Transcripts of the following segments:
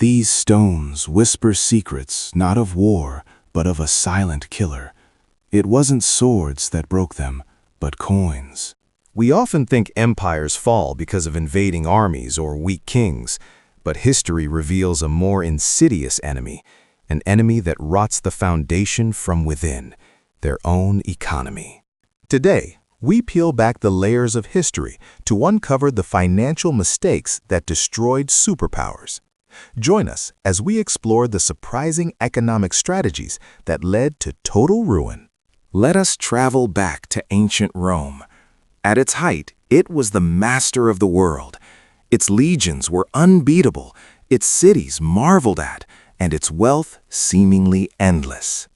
These stones whisper secrets not of war, but of a silent killer. It wasn't swords that broke them, but coins. We often think empires fall because of invading armies or weak kings, but history reveals a more insidious enemy, an enemy that rots the foundation from within, their own economy. Today, we peel back the layers of history to uncover the financial mistakes that destroyed superpowers. Join us as we explore the surprising economic strategies that led to total ruin. Let us travel back to ancient Rome. At its height, it was the master of the world. Its legions were unbeatable, its cities marveled at, and its wealth seemingly endless.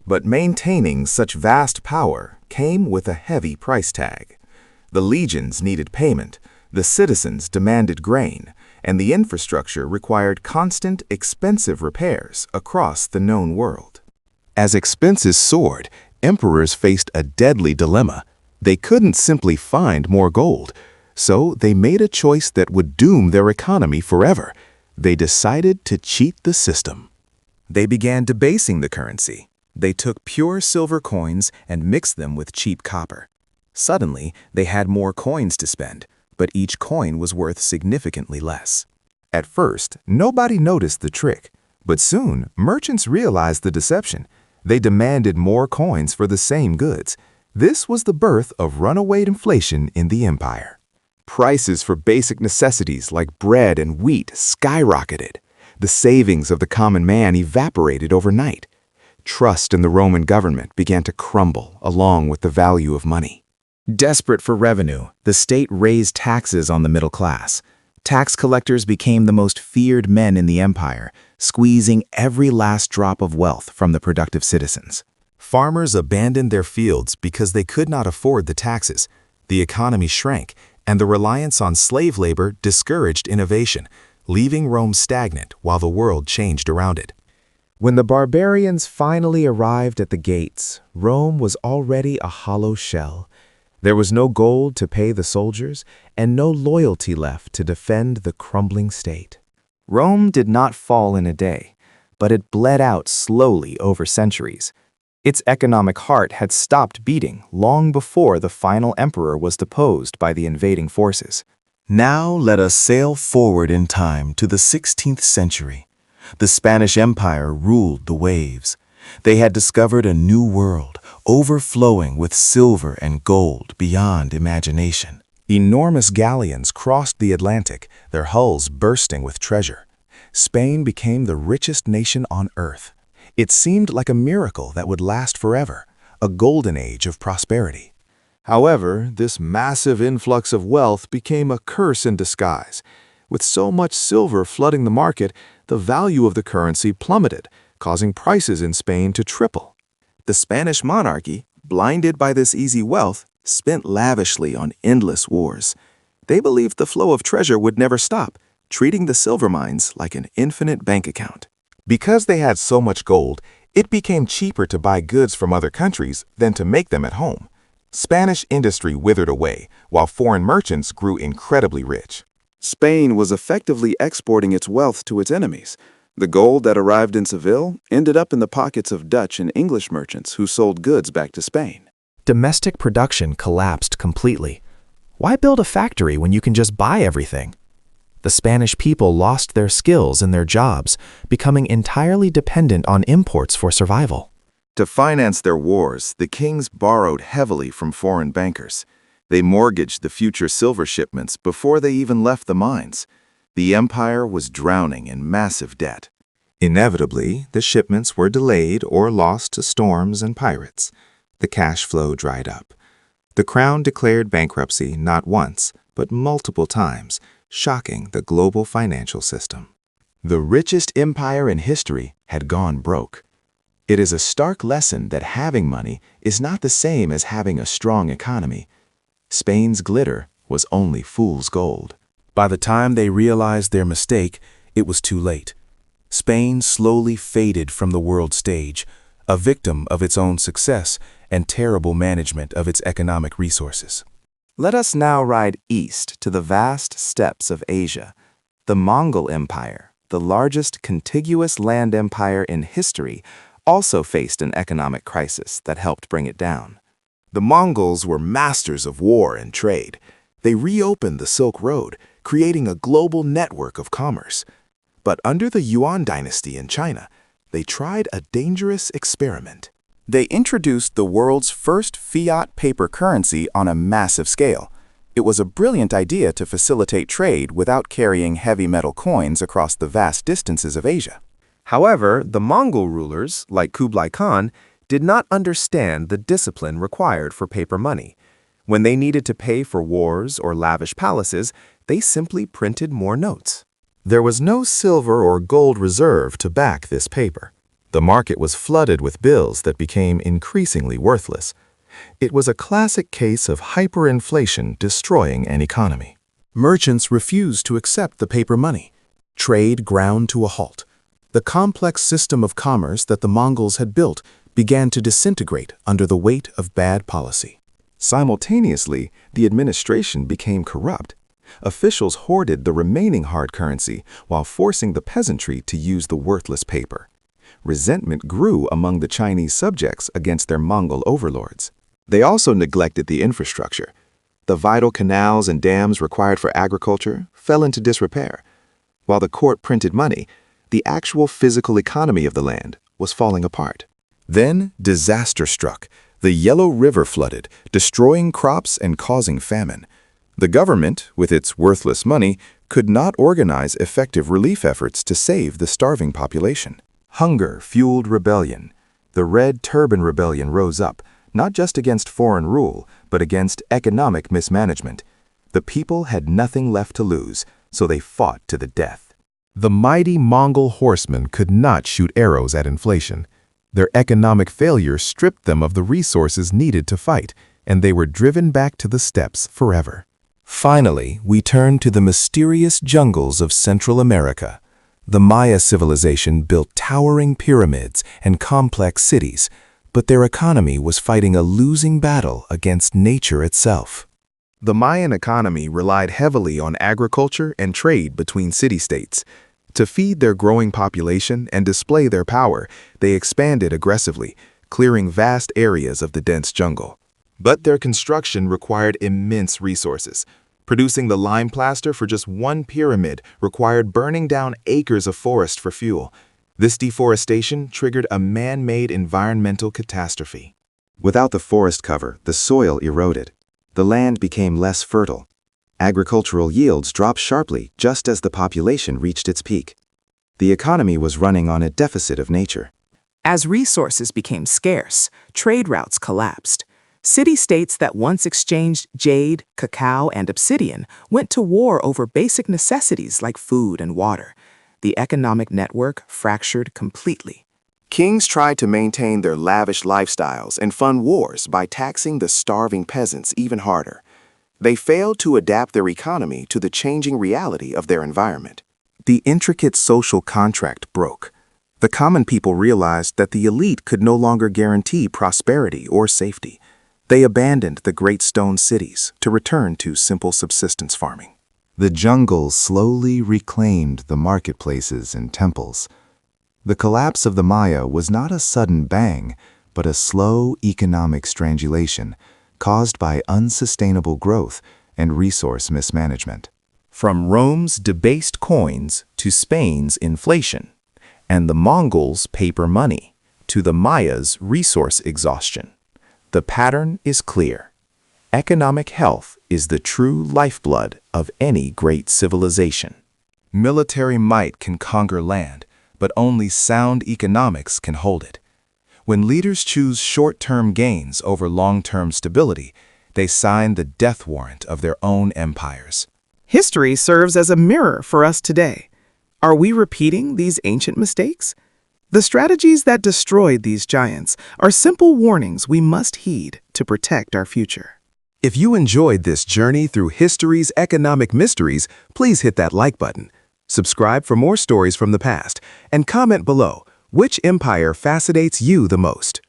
But maintaining such vast power came with a heavy price tag. The legions needed payment, the citizens demanded grain, and the infrastructure required constant, expensive repairs across the known world. As expenses soared, emperors faced a deadly dilemma. They couldn't simply find more gold, so they made a choice that would doom their economy forever. They decided to cheat the system. They began debasing the currency. They took pure silver coins and mixed them with cheap copper. Suddenly, they had more coins to spend, but each coin was worth significantly less. At first, nobody noticed the trick, but soon merchants realized the deception. They demanded more coins for the same goods. This was the birth of runaway inflation in the empire. Prices for basic necessities like bread and wheat skyrocketed. The savings of the common man evaporated overnight. Trust in the Roman government began to crumble along with the value of money. Desperate for revenue, the state raised taxes on the middle class. Tax collectors became the most feared men in the empire, squeezing every last drop of wealth from the productive citizens. Farmers abandoned their fields because they could not afford the taxes. The economy shrank, and the reliance on slave labor discouraged innovation, leaving Rome stagnant while the world changed around it. When the barbarians finally arrived at the gates, Rome was already a hollow shell. There was no gold to pay the soldiers and no loyalty left to defend the crumbling state. Rome did not fall in a day, but it bled out slowly over centuries. Its economic heart had stopped beating long before the final emperor was deposed by the invading forces. Now let us sail forward in time to the 16th century. The Spanish Empire ruled the waves. They had discovered a new world, overflowing with silver and gold beyond imagination. Enormous galleons crossed the Atlantic, their hulls bursting with treasure. Spain became the richest nation on earth. It seemed like a miracle that would last forever, a golden age of prosperity. However, this massive influx of wealth became a curse in disguise. With so much silver flooding the market, the value of the currency plummeted, causing prices in Spain to triple. The Spanish monarchy, blinded by this easy wealth, spent lavishly on endless wars. They believed the flow of treasure would never stop, treating the silver mines like an infinite bank account. Because they had so much gold, it became cheaper to buy goods from other countries than to make them at home. Spanish industry withered away, while foreign merchants grew incredibly rich. Spain was effectively exporting its wealth to its enemies. The gold that arrived in Seville ended up in the pockets of Dutch and English merchants who sold goods back to Spain. Domestic production collapsed completely. Why build a factory when you can just buy everything? The Spanish people lost their skills and their jobs, becoming entirely dependent on imports for survival. To finance their wars, the kings borrowed heavily from foreign bankers. They mortgaged the future silver shipments before they even left the mines. The empire was drowning in massive debt. Inevitably, the shipments were delayed or lost to storms and pirates. The cash flow dried up. The crown declared bankruptcy not once, but multiple times, shocking the global financial system. The richest empire in history had gone broke. It is a stark lesson that having money is not the same as having a strong economy. Spain's glitter was only fool's gold. By the time they realized their mistake, it was too late. Spain slowly faded from the world stage, a victim of its own success and terrible management of its economic resources. Let us now ride east to the vast steppes of Asia. The Mongol Empire, the largest contiguous land empire in history, also faced an economic crisis that helped bring it down. The Mongols were masters of war and trade. They reopened the Silk Road, creating a global network of commerce. But under the Yuan dynasty in China, they tried a dangerous experiment. They introduced the world's first fiat paper currency on a massive scale. It was a brilliant idea to facilitate trade without carrying heavy metal coins across the vast distances of Asia. However, the Mongol rulers, like Kublai Khan, did not understand the discipline required for paper money. When they needed to pay for wars or lavish palaces, they simply printed more notes. There was no silver or gold reserve to back this paper. The market was flooded with bills that became increasingly worthless. It was a classic case of hyperinflation destroying an economy. Merchants refused to accept the paper money. Trade ground to a halt. The complex system of commerce that the Mongols had built began to disintegrate under the weight of bad policy. Simultaneously, the administration became corrupt. Officials hoarded the remaining hard currency while forcing the peasantry to use the worthless paper. Resentment grew among the Chinese subjects against their Mongol overlords. They also neglected the infrastructure. The vital canals and dams required for agriculture fell into disrepair. While the court printed money, the actual physical economy of the land was falling apart. Then disaster struck. The Yellow River flooded, destroying crops and causing famine. The government, with its worthless money, could not organize effective relief efforts to save the starving population. Hunger fueled rebellion. The Red Turban Rebellion rose up, not just against foreign rule, but against economic mismanagement. The people had nothing left to lose, so they fought to the death. The mighty Mongol horsemen could not shoot arrows at inflation. Their economic failure stripped them of the resources needed to fight, and they were driven back to the steppes forever. Finally, we turn to the mysterious jungles of Central America. The Maya civilization built towering pyramids and complex cities, but their economy was fighting a losing battle against nature itself. The Mayan economy relied heavily on agriculture and trade between city-states. To feed their growing population and display their power, they expanded aggressively, clearing vast areas of the dense jungle. But their construction required immense resources. Producing the lime plaster for just one pyramid required burning down acres of forest for fuel. This deforestation triggered a man-made environmental catastrophe. Without the forest cover, the soil eroded. The land became less fertile. Agricultural yields dropped sharply just as the population reached its peak. The economy was running on a deficit of nature. As resources became scarce, trade routes collapsed. City-states that once exchanged jade, cacao, and obsidian went to war over basic necessities like food and water. The economic network fractured completely. Kings tried to maintain their lavish lifestyles and fund wars by taxing the starving peasants even harder. They failed to adapt their economy to the changing reality of their environment. The intricate social contract broke. The common people realized that the elite could no longer guarantee prosperity or safety. They abandoned the great stone cities to return to simple subsistence farming. The jungle slowly reclaimed the marketplaces and temples. The collapse of the Maya was not a sudden bang, but a slow economic strangulation caused by unsustainable growth and resource mismanagement. From Rome's debased coins to Spain's inflation, and the Mongols' paper money to the Mayas' resource exhaustion, the pattern is clear. Economic health is the true lifeblood of any great civilization. Military might can conquer land, but only sound economics can hold it. When leaders choose short-term gains over long-term stability, they sign the death warrant of their own empires. History serves as a mirror for us today. Are we repeating these ancient mistakes? The strategies that destroyed these giants are simple warnings we must heed to protect our future. If you enjoyed this journey through history's economic mysteries, please hit that like button. Subscribe for more stories from the past, and comment below which empire fascinates you the most.